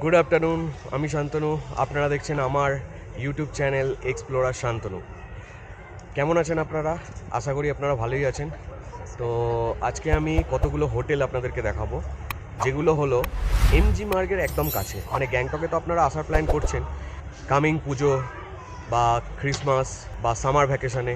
Good afternoon, আমি শান্তনু। আপনারা দেখছেন আমার ইউটিউব চ্যানেল এক্সপ্লোরার শান্তনু। কেমন আছেন আপনারা? আশা করি আপনারা ভালোই আছেন। তো আজকে আমি কতগুলো হোটেল আপনাদেরকে দেখাবো, যেগুলো হলো এমজি মার্গের একদম কাছে। মানে গ্যাংটকে তো আপনারা আসার প্ল্যান করছেন কামিং পুজো বা ক্রিসমাস বা সামার ভ্যাকেশানে।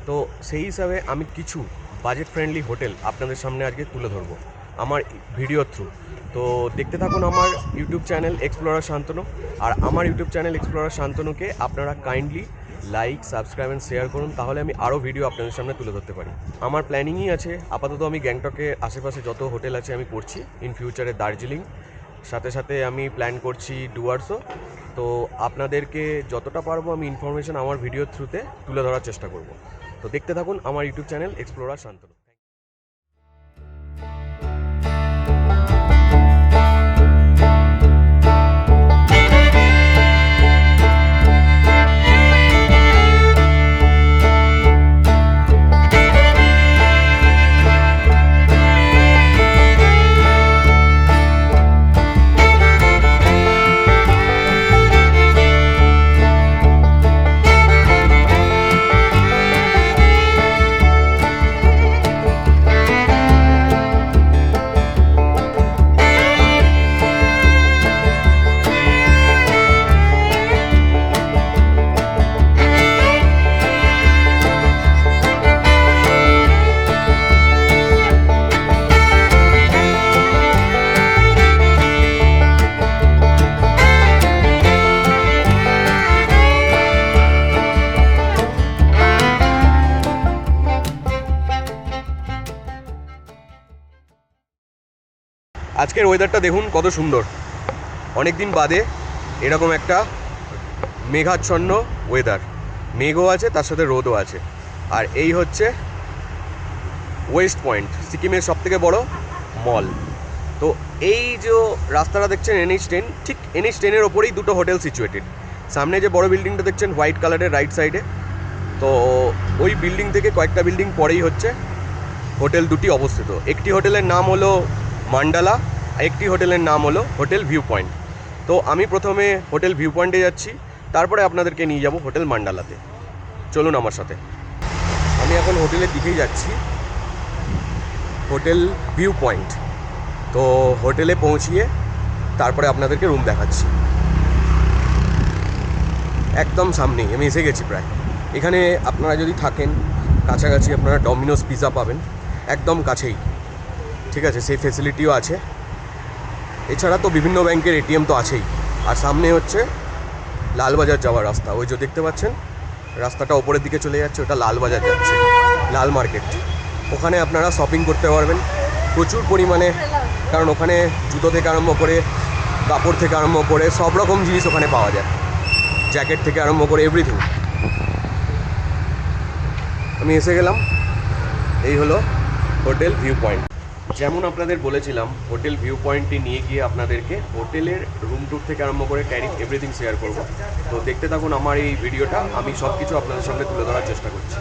তো সেই হিসাবে আমি কিছু বাজেট ফ্রেন্ডলি হোটেল আপনাদের সামনে আজকে তুলে ধরবো আমার ভিডিও থ্রু। তো দেখতে থাকুন আমার ইউটিউব চ্যানেল এক্সপ্লোরার শান্তনু। আর আমার ইউটিউব চ্যানেল এক্সপ্লোরার শান্তনুকে আপনারা kindly like, subscribe and share করুন, তাহলে আমি আরও ভিডিও আপনাদের সামনে তুলে ধরতে পারি। আমার প্ল্যানিংই আছে আপাতত আমি গ্যাংটকের আশেপাশে যত হোটেল আছে আমি করছি, ইন ফিউচারে দার্জিলিং, সাথে সাথে আমি প্ল্যান করছি ডুয়ার্সও। তো আপনাদেরকে যতটা পারবো আমি ইনফরমেশন আমার ভিডিওর থ্রুতে তুলে ধরার চেষ্টা করব। তো দেখতে থাকুন আমার ইউটিউব চ্যানেল এক্সপ্লোরার শান্তনু। আজকের ওয়েদারটা দেখুন কত সুন্দর। অনেক দিন বাদে এরকম একটা মেঘাচ্ছন্ন ওয়েদার, মেঘও আছে তার সাথে রোদও আছে। আর এই হচ্ছে ওয়েস্ট পয়েন্ট, সিকিমের সবথেকে বড় মল। তো এই যে রাস্তাটা দেখছেন NH10, ঠিক NH10-এর ওপরেই দুটো হোটেল সিচুয়েটেড। সামনে যে বড় বিল্ডিংটা দেখছেন হোয়াইট কালারের রাইট সাইডে, তো ওই বিল্ডিং থেকে কয়েকটা বিল্ডিং পরেই হচ্ছে হোটেল দুটি অবস্থিত। একটি হোটেলের নাম হলো মান্ডালা, একটি হোটেলের নাম হলো হোটেল ভিউ পয়েন্ট। তো আমি প্রথমে হোটেল ভিউ পয়েন্টে যাচ্ছি, তারপরে আপনাদেরকে নিয়ে যাব হোটেল মান্ডালাতে। চলুন আমার সাথে। আমি এখন হোটেলের দিকেই যাচ্ছি, হোটেল ভিউ পয়েন্ট। তো হোটেলে পৌঁছিয়ে তারপরে আপনাদেরকে রুম দেখাচ্ছি। একদম সামনেই আমি এসে গেছি প্রায়। এখানে আপনারা যদি থাকেন কাছাকাছি আপনারা ডমিনোস পিৎজা পাবেন, একদম কাছেই। ঠিক আছে, সেই ফেসিলিটিও আছে। এছাড়া তো বিভিন্ন ব্যাংকের ATM তো আছেই। আর সামনে হচ্ছে লালবাজার যাওয়ার রাস্তা, ওই যে দেখতে পাচ্ছেন রাস্তাটা ওপরের দিকে চলে যাচ্ছে, ওটা লালবাজার যাচ্ছে, লাল মার্কেট। ওখানে আপনারা শপিং করতে পারবেন প্রচুর পরিমাণে, কারণ ওখানে জুতো থেকে আরম্ভ করে কাপড় থেকে আরম্ভ করে সব রকম জিনিস ওখানে পাওয়া যায়, জ্যাকেট থেকে আরম্ভ করে এভরিথিং। আমি এসে গেলাম, এই হলো হোটেল ভিউ পয়েন্ট। যেমন আপনাদের বলেছিলাম হোটেল ভিউ পয়েন্টে নিয়ে গিয়ে আপনাদেরকে হোটেলের রুম ট্যুর থেকে আরম্ভ করে ট্যারিফ এভরিথিং শেয়ার করব। তো দেখতে থাকুন আমার এই ভিডিওটা, আমি সব কিছু আপনাদের সামনে তুলে ধরার চেষ্টা করছি।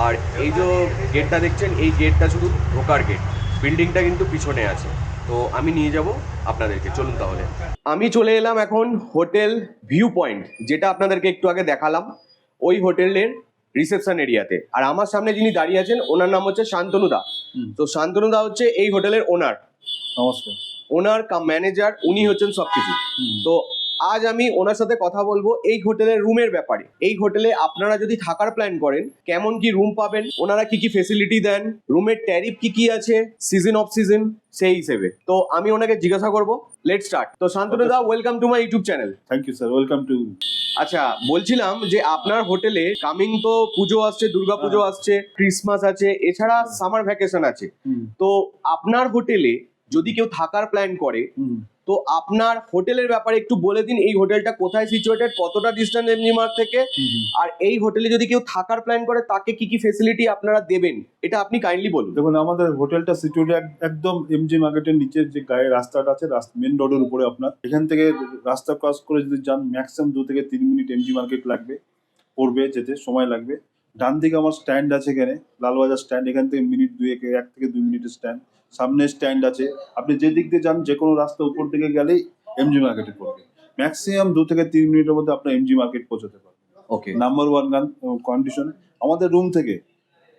আর এই যে গেটটা দেখছেন, এই গেটটা শুধু ঢোকার গেট, বিল্ডিংটা কিন্তু পিছনে আছে। তো আমি নিয়ে যাব আপনাদেরকে, চলুন তাহলে। আমি চলে এলাম এখন হোটেল ভিউ পয়েন্ট, যেটা আপনাদেরকে একটু আগে দেখালাম, ওই হোটেলের রিসেপশন এরিয়াতে। আর আমার সামনে যিনি দাঁড়িয়ে আছেন ওনার নাম হচ্ছে শান্তনু দা। তো শান্তনু দা হচ্ছে এই হোটেলের ওনার। নমস্কার। ওনার কাম ম্যানেজার, উনি হচ্ছেন সবকিছু। তো আজ আমি ওনার সাথে কথা বলবো এই হোটেলের রুমের ব্যাপারে। এই হোটেলে আপনারা যদি থাকার প্ল্যান করেন কেমন কি রুম পাবেন, ওনারা কি কি ফেসিলিটি দেন, রুমের ট্যারিফ কি কি আছে, সিজন অফ সিজন, সেই হিসেবে। তো আমি ওনাকে জিজ্ঞাসা করবো। Let start. তো শান্তনু দা, welcome to my YouTube channel. Thank you sir, welcome to. আচ্ছা, বলছিলাম যে আপনার হোটেলে কামিং তো পুজো আসছে, দুর্গা পুজো আসছে, ক্রিসমাস আছে, এছাড়া সামার ভ্যাকেশন আছে। তো আপনার হোটেলে যদি কেউ থাকার প্ল্যান করে, তো আপনার হোটেলের ব্যাপারে একটু বলে দিন। এই হোটেলটা কোথায় সিচুয়েটেড, কতটা ডিস্টেন্স এমজি মার্গ থেকে, আর এই হোটেলে যদি কেউ থাকার প্ল্যান করে তাকে কি কি ফেসিলিটি আপনারা দেবেন, এটা আপনি কাইন্ডলি বলুন। দেখুন, আমাদের হোটেলটা সিচুয়েটেড একদম এমজি মার্কেটের নিচে যে গায়ে রাস্তাটা আছে, মেন রোডের উপরে। আপনার এখান থেকে রাস্তা ক্রস করে যদি যান ম্যাক্সিমাম 2 থেকে 3 মিনিট এমজি মার্কেট লাগবে, পড়বে, যেতে সময় লাগবে। ডান দিকে আমার স্ট্যান্ড আছে, এখানে লালবাজার স্ট্যান্ড, এখান থেকে মিনিট 1 থেকে 2 মিনিটের স্ট্যান্ড। সামনে স্ট্যান্ড আছে, আপনি যে দিক দিয়ে যান যে কোনো রাস্তা উপর দিকে গেলেই এমজি মার্কেটে পড়বে। ম্যাক্সিমাম 2 থেকে 3 মিনিটের মধ্যে আপনার এমজি মার্কেট পৌঁছাতে পারবে। ওকে, নাম্বার 1 কন্ডিশন আমাদের রুম থেকে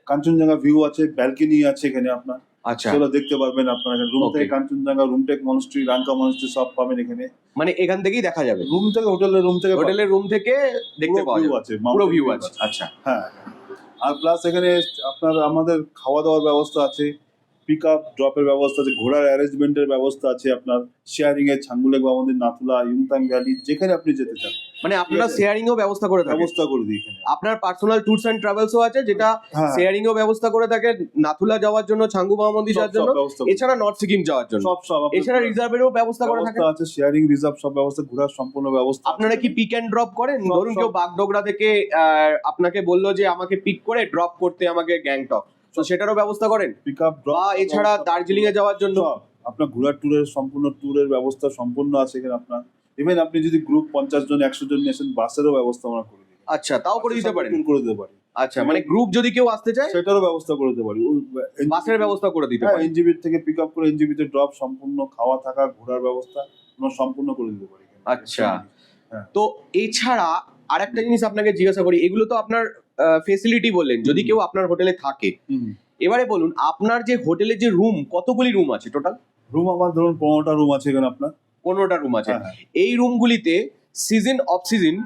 কাঞ্চনজঙ্ঘা ভিউ আছে, ব্যালকনি আছে এখানে আপনার, আচ্ছা, সেগুলো দেখতে পারবেন আপনার। Room Okay. থেকে কাঞ্চনজঙ্ঘা, রুমটেক মনস্ট্রি, রাঙ্কা মনস্ট্রি সব পাবেন এখানে। মানে এখান থেকেই দেখা যাবে, রুম থেকে হোটেলের রুম থেকে হোটেলের রুম থেকে দেখতে পাওয়া ভিউ যাবে, আছে, পুরো mountain ভিউ view আছে। আচ্ছা, হ্যাঁ, আর প্লাস এখানে আপনার আমাদের খাওয়া দাওয়ার ব্যবস্থা আছে, পিক আপ ড্রপের ব্যবস্থা আছে, ঘোড়ার অ্যারেঞ্জমেন্টের ব্যবস্থা আছে আপনার, শেয়ারিং এ ছাঙ্গুলেক বাবা মন্দির, নাথুলা, ইউমথাং ভ্যালি, যেখানে আপনি যেতে চান মানে আপনারা ঠিক আছে। শেয়ারিং এও ব্যবস্থা করে থাকেন, ব্যবস্থা করে দিই এখানে। আপনার পার্সোনাল ট্যুরস এন্ড ট্রাভেলসও আছে যেটা হ্যাঁ, শেয়ারিং এও ব্যবস্থা করে থাকে, নাথুলা যাওয়ার জন্য, ছাঙ্গু বাবা মন্দির সব যাওয়ার জন্য, ব্যবস্থা করে। এছাড়া নর্থ সিকিম যাওয়ার জন্য, সব আপনার এছাড়া রিজার্ভেরও ব্যবস্থা করে থাকে। ব্যবস্থা আছে, শেয়ারিং রিজার্ভ সব ব্যবস্থা, ঘোরার সম্পূর্ণ ব্যবস্থা আছে। আপনারা কি পিক এন্ড ড্রপ করেন? সব, ধরুন সব। কেউ বাগডোগরা থেকে আপনাকে বললো যে আমাকে পিক করে ড্রপ করতে আমাকে গ্যাংটক, তো সেটারও ব্যবস্থা করেন? পিক আপ বা এছাড়া দার্জিলিং এ যাওয়ার জন্য আপনার ঘোরার ট্যুরের সম্পূর্ণ ট্যুরের ব্যবস্থা সম্পূর্ণ আছে এখানে আপনার। ইভেন আপনি যদি গ্রুপ 50 জন 100 জন নিয়ে আসেন, বাসেরও ব্যবস্থা আমরা করে দিই। আচ্ছা, তাও করে দিতে পারেন? করে দিতে পারি। আচ্ছা, মানে গ্রুপ যদি কেউ আসতে চায় সেটারও ব্যবস্থা করে দিতে পারি। বাসের ব্যবস্থা করে দিতে হ্যাঁ, পারেন। এনজিবি থেকে পিক আপ করে এনজিবি তে ড্রপ, সম্পূর্ণ খাওয়া থাকা ঘোরার ব্যবস্থা আমরা সম্পূর্ণ করে দিতে পারি। আচ্ছা, তো এছাড়া আরেকটা জিনিস আপনাকে জিজ্ঞাসা করি, এগুলো তো আপনার ফেসিলিটি বললেন যদি কেউ আপনার হোটেলে থাকে। এবারে বলুন আপনার যে হোটেলে যে রুম, কতগুলি রুম আছে টোটাল? রুম আমার ধরুন 15টা রুম আছে এখানে আপনার। 15টা রুম আছে। হ্যাঁ। এই রুমগুলিতে সিজন অফ সিজন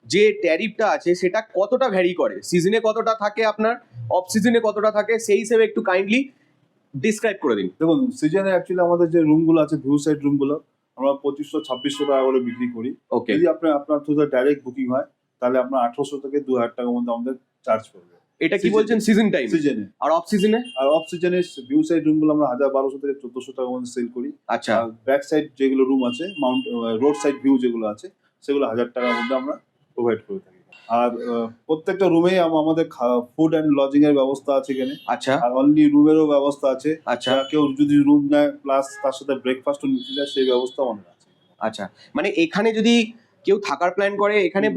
যে ট্যারিফটা আছে সেটা কতটা ভ্যারি করে? সিজনে কতটা থাকে আপনার, অফ সিজনে কতটা থাকে, সেই হিসেবে একটু কাইন্ডলি ডিসক্রাইব করে দিন। দেখুন, সিজনে অ্যাকচুয়ালি আমাদের যে রুমগুলো আছে, ভিউ সাইড রুমগুলো আমরা 2500-2600 টাকা করে বিক্রি করি। ওকে, যদি আপনার থ্রু ডাইরেক্ট বুকিং হয় তাহলে আপনার 1800 থেকে 2000 টাকার মধ্যে আমাদের চার্জ পড়বে এটা কি Season- বলছেন সিজন টাইম? সিজনে। আর অফ সিজনে? আর অফ সিজনে ভিউ সাইড রুমগুলো আমরা 1200 থেকে 1400 টাকার মধ্যে সেল করি। আচ্ছা, আর ব্যাক সাইড যেগুলো রুম আছে, রোড সাইড ভিউ যেগুলো আছে, সেগুলো 1000 টাকার মধ্যে আমরা প্রোভাইড করে থাকি। আর প্রত্যেকটা রুমেই আমাদের ফুড অ্যান্ড লজিং এর ব্যবস্থা আছে এখানে। আচ্ছা, আর অনলি রুমেরও ব্যবস্থা আছে। আচ্ছা, কেউ যদি রুম নেয় প্লাস তার সাথে ব্রেকফাস্টও নিতে চায়, সেই ব্যবস্থা আমাদের আছে। আচ্ছা, মানে এখানে যদি কেউ থাকার প্ল্যান করে, এখানে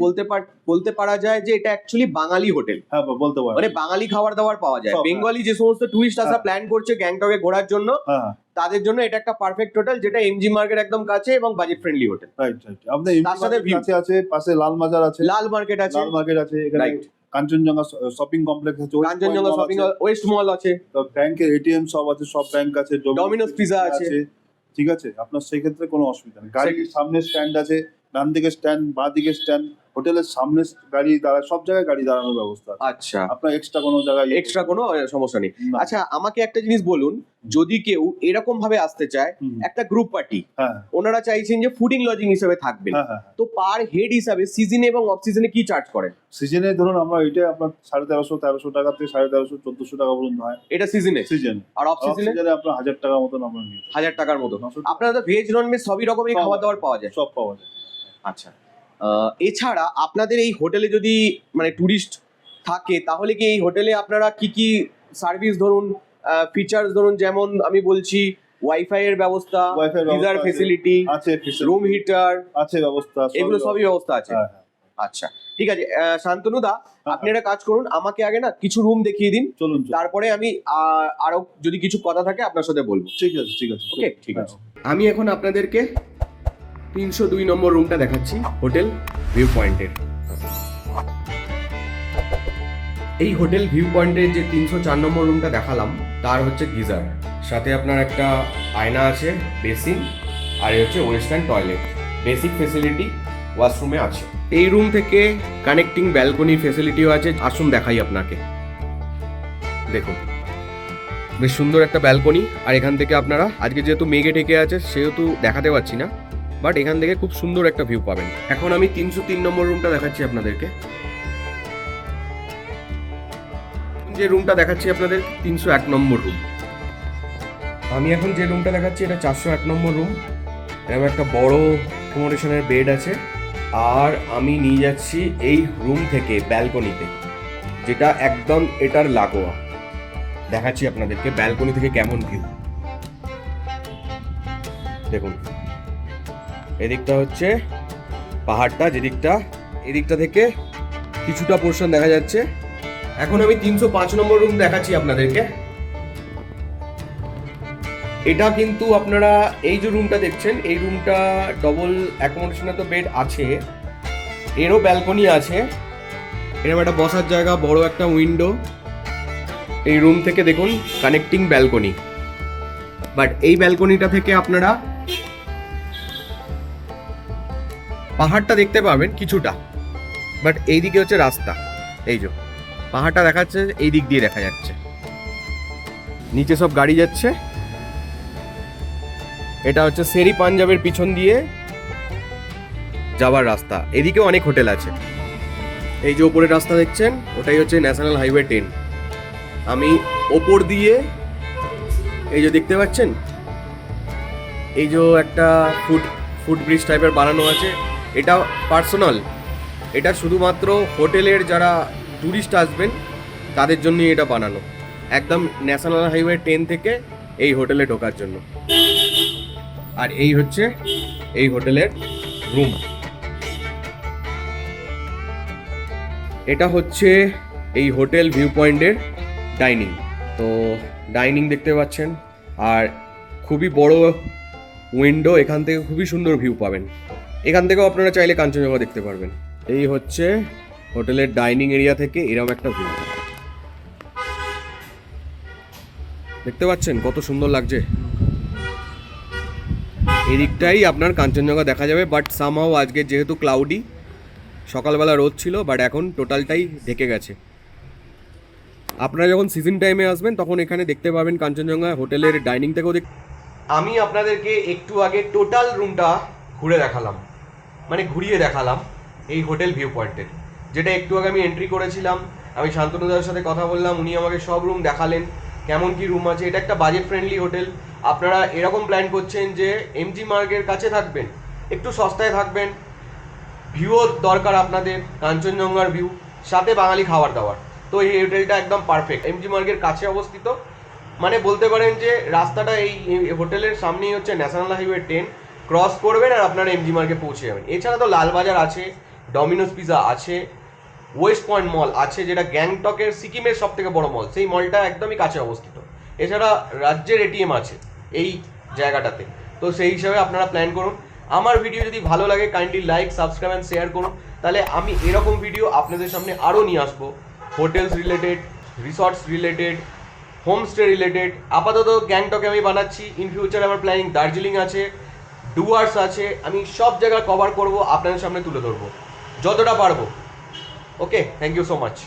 বলতে পারা যায় যে এটা অ্যাকচুয়ালি বাঙালি হোটেল, হ্যাঁ, বলতে পারেন। মানে বাঙালি খাবার দাবার পাওয়া যায়। সব, বেঙ্গলি যে সমস্ত টুরিস্ট আসা হ্যাঁ। প্ল্যান করছে গ্যাংটকে ঘোরার জন্য, হ্যাঁ, তাদের জন্য এটা একটা পারফেক্ট হোটেল, যেটা এমজি মার্কেট একদম কাছে এবং বাজেট ফ্রেন্ডলি হোটেল। রাইট। আপনার তার সাথে view। কাছে আছে, পাশে লাল মাজার আছে, লাল মার্কেট আছে, লাল মার্কেট আছে এখানে, Right. কাঞ্চনজঙ্ঘা শপিং কমপ্লেক্স আছে, কাঞ্চনজঙ্ঘা শপিং ওয়েস্ট মল আছে, ব্যাংকের এটিএম সব আছে, সব ব্যাংক আছে, ডমিনোস পিজা আছে। ঠিক আছে, আপনার সেই ক্ষেত্রে কোনো অসুবিধা নেই। গাড়ির সামনে স্ট্যান্ড আছে, ডান দিকে স্ট্যান্ড, বাঁ দিকে স্ট্যান্ড, হোটেলের সামনে গাড়ি দাঁড়ায়, সব জায়গায় গাড়ি দাঁড়ানোর ব্যবস্থা আছে। আচ্ছা, আপনার এক্সট্রা কোনো জায়গায় এক্সট্রা কোনো সমস্যা নেই। না। আচ্ছা, আমাকে একটা জিনিস বলুন, যদি কেউ এরকম ভাবে আসতে চায়, হুম। একটা গ্রুপ পার্টি, হ্যাঁ, ওনারা চাইছেন যে ফুডিং লজিং হিসেবে থাকবেন, হ্যাঁ, হ্যাঁ। তো পার হেড হিসাবে সিজনে এবং অফ সিজনে কি চার্জ করেন? সিজনে ধরুন আমরা এটা আপনার 1350-1300 টাকা থেকে 1350-1400 টাকা পর্যন্ত হয় এটা সিজনে। সিজন। আর অফ সিজনে সিজনে আপনার 1000 টাকার মতন আমরা নিই। 1000 টাকার মতো। 900 আপনারা তো ভেজ নন ভেজ সবই রকমের সব খাবার দাবার পাওয়া যায়। সব পাওয়া যায়। আচ্ছা, এছাড়া আপনাদের এই হোটেলে যদি মানে টুরিস্ট থাকে, তাহলে কি এই হোটেলে আপনারা কি কি সার্ভিস, ধরুন ফিচার্স, ধরুন যেমন আমি বলছি ওয়াইফাই এর ব্যবস্থা, Wi-Fi এর গিজার ব্যবস্থা আছে। ফেসিলিটি, আছে রুম হিটার, আছে ব্যবস্থা, এগুলো সবই ব্যবস্থা আছে। হ্যাঁ, হ্যাঁ। আচ্ছা, ঠিক আছে। শান্তনু দা, আপনি একটা কাজ করুন, আমাকে আগে না কিছু রুম দেখিয়ে দিন, চলুন। তারপরে আমি আরো যদি কিছু কথা থাকে আপনার সাথে বলবো। ঠিক আছে, ঠিক আছে। ওকে, ঠিক আছে। আমি এখন আপনাদেরকে 302 নম্বর রুমটা দেখাচ্ছি হোটেল ভিউ পয়েন্টের। এই হোটেল ভিউ পয়েন্টের যে 304 নম্বর রুমটা দেখালাম, তার হচ্ছে গিজার, সাথে আপনার একটা আয়না আছে, বেসিন, আর এই হচ্ছে ওয়েস্টার্ন টয়লেট, বেসিক ফেসিলিটি ওয়াশরুমে আছে। এই রুম থেকে কানেক্টিং ব্যালকনি ফেসিলিটিও আছে, আসুন দেখাই আপনাকে। দেখুন, বেশ সুন্দর একটা ব্যালকনি, আর এখান থেকে আপনারা, আজকে যেহেতু মেঘে ঢেকে আছে সেহেতু দেখাতে পারছি না, বাট এখান থেকে খুব সুন্দর একটা ভিউ পাবেন। এখন আমি 303 নম্বর রুমটা দেখাচ্ছি আপনাদেরকে। যে রুমটা দেখাচ্ছি আপনাদের 301 নম্বর রুম। আমি এখন যে রুমটা দেখাচ্ছি এটা 401 নম্বর রুম। এরকম একটা বড় অ্যাকোমোডেশনের বেড আছে, আর আমি নিয়ে যাচ্ছি এই রুম থেকে ব্যালকনিতে, যেটা একদম এটার লাগোয়া। দেখাচ্ছি আপনাদেরকে ব্যালকনি থেকে কেমন ভিউ। দেখুন, এদিকটা হচ্ছে পাহাড়টা, যেদিকটা এদিকটা থেকে কিছুটা পোর্শন দেখা যাচ্ছে। এখন আমি 305 নম্বর রুম দেখাচ্ছি আপনাদেরকে। এটা কিন্তু আপনারা এই যে রুমটা দেখছেন, এই রুমটা ডবল অ্যাকোমোডেশনে তো বেড আছে, এরও ব্যালকনি আছে, এরকম একটা বসার জায়গা, বড় একটা উইন্ডো, এই রুম থেকে দেখুন কানেক্টিং ব্যালকনি। বাট এই ব্যালকনিটা থেকে আপনারা পাহাড়টা দেখতে পাবেন কিছুটা, বাট এইদিকে হচ্ছে রাস্তা, এই যে পাহাড়টা দেখাচ্ছে এই দিক দিয়ে দেখা যাচ্ছে, নিচে সব গাড়ি যাচ্ছে। এটা হচ্ছে শেরি পাঞ্জাবের পিছন দিয়ে যাবার রাস্তা, এদিকেও অনেক হোটেল আছে। এই যে ওপরের রাস্তা দেখছেন, ওটাই হচ্ছে ন্যাশনাল হাইওয়ে 10। আমি ওপর দিয়ে এই যে দেখতে পাচ্ছেন, এই যে একটা ফুট ব্রিজ টাইপের বানানো আছে, এটা পার্সোনাল, এটা শুধুমাত্র হোটেলের যারা ট্যুরিস্ট আসবেন তাদের জন্যই এটা বানানো, একদম ন্যাশনাল হাইওয়ে 10 থেকে এই হোটেলে ঢোকার জন্য। আর এই হচ্ছে এই হোটেলের রুম। এটা হচ্ছে এই হোটেল ভিউ পয়েন্টের ডাইনিং। তো ডাইনিং দেখতে পাচ্ছেন, আর খুবই বড় উইন্ডো, এখান থেকে খুবই সুন্দর ভিউ পাবেন। এখান থেকেও আপনারা চাইলে কাঞ্চনজঙ্ঘা দেখতে পারবেন। এই হচ্ছে হোটেলের ডাইনিং এরিয়া থেকে এরকম একটা ভিউ দেখতে পাচ্ছেন, কত সুন্দর লাগছে। এদিকটাই আপনার কাঞ্চনজঙ্ঘা দেখা যাবে, বাট সামহাও আজকে যেহেতু ক্লাউডি, সকালবেলা রোদ ছিল, বাট এখন টোটালটাই ঢেকে গেছে। আপনারা যখন সিজন টাইমে আসবেন তখন এখানে দেখতে পাবেন কাঞ্চনজঙ্ঘা হোটেলের ডাইনিং থেকেও আমি আপনাদেরকে একটু আগে টোটাল রুমটা ঘুরিয়ে দেখালাম এই হোটেল ভিউ পয়েন্টের, যেটা একটু আগে আমি এন্ট্রি করেছিলাম। আমি শান্তনুদার সাথে কথা বললাম, উনি আমাকে সব রুম দেখালেন, কেমন কি রুম আছে। এটা একটা বাজেট ফ্রেন্ডলি হোটেল। আপনারা এরকম প্ল্যান করছেন যে এমজি মার্গের কাছে থাকবেন, একটু সস্তায় থাকবেন, ভিউও দরকার আপনাদের, কাঞ্চনজঙ্ঘার ভিউ, সাথে বাঙালি খাবার দাবার, তো এই হোটেলটা একদম পারফেক্ট। এমজি মার্গের কাছে অবস্থিত, মানে বলতে পারেন যে রাস্তাটা এই হোটেলের সামনেই হচ্ছে ন্যাশনাল হাইওয়ে 10, ক্রস করবেন আর আপনারা এমজি মার্গে পৌঁছে যাবেন। এছাড়া তো লালবাজার আছে, ডমিনোস পিজা আছে, ওয়েস্ট পয়েন্ট মল আছে, যেটা গ্যাংটকের সিকিমের সব থেকে বড় মল, সেই মলটা একদমই কাছে অবস্থিত। এছাড়া রাজ্যের এটিএম আছে এই জায়গাটাতে, তো সেই হিসাবে আপনারা প্ল্যান করুন। আমার ভিডিও যদি ভালো লাগে kindly like, subscribe and share করুন, তাহলে আমি এরকম ভিডিও আপনাদের সামনে আরও নিয়ে আসবো, hotels related, resorts related, homestay related. আপাতত গ্যাংটকে আমি বানাচ্ছি, ইন ফিউচার আমার প্ল্যানিং দার্জিলিং আছে, ডুয়ার্স আছে, আমি সব জায়গা কভার করব, আপনাদের সামনে তুলে ধরবো যতটা পারবো। ওকে, থ্যাংক ইউ সো মাচ।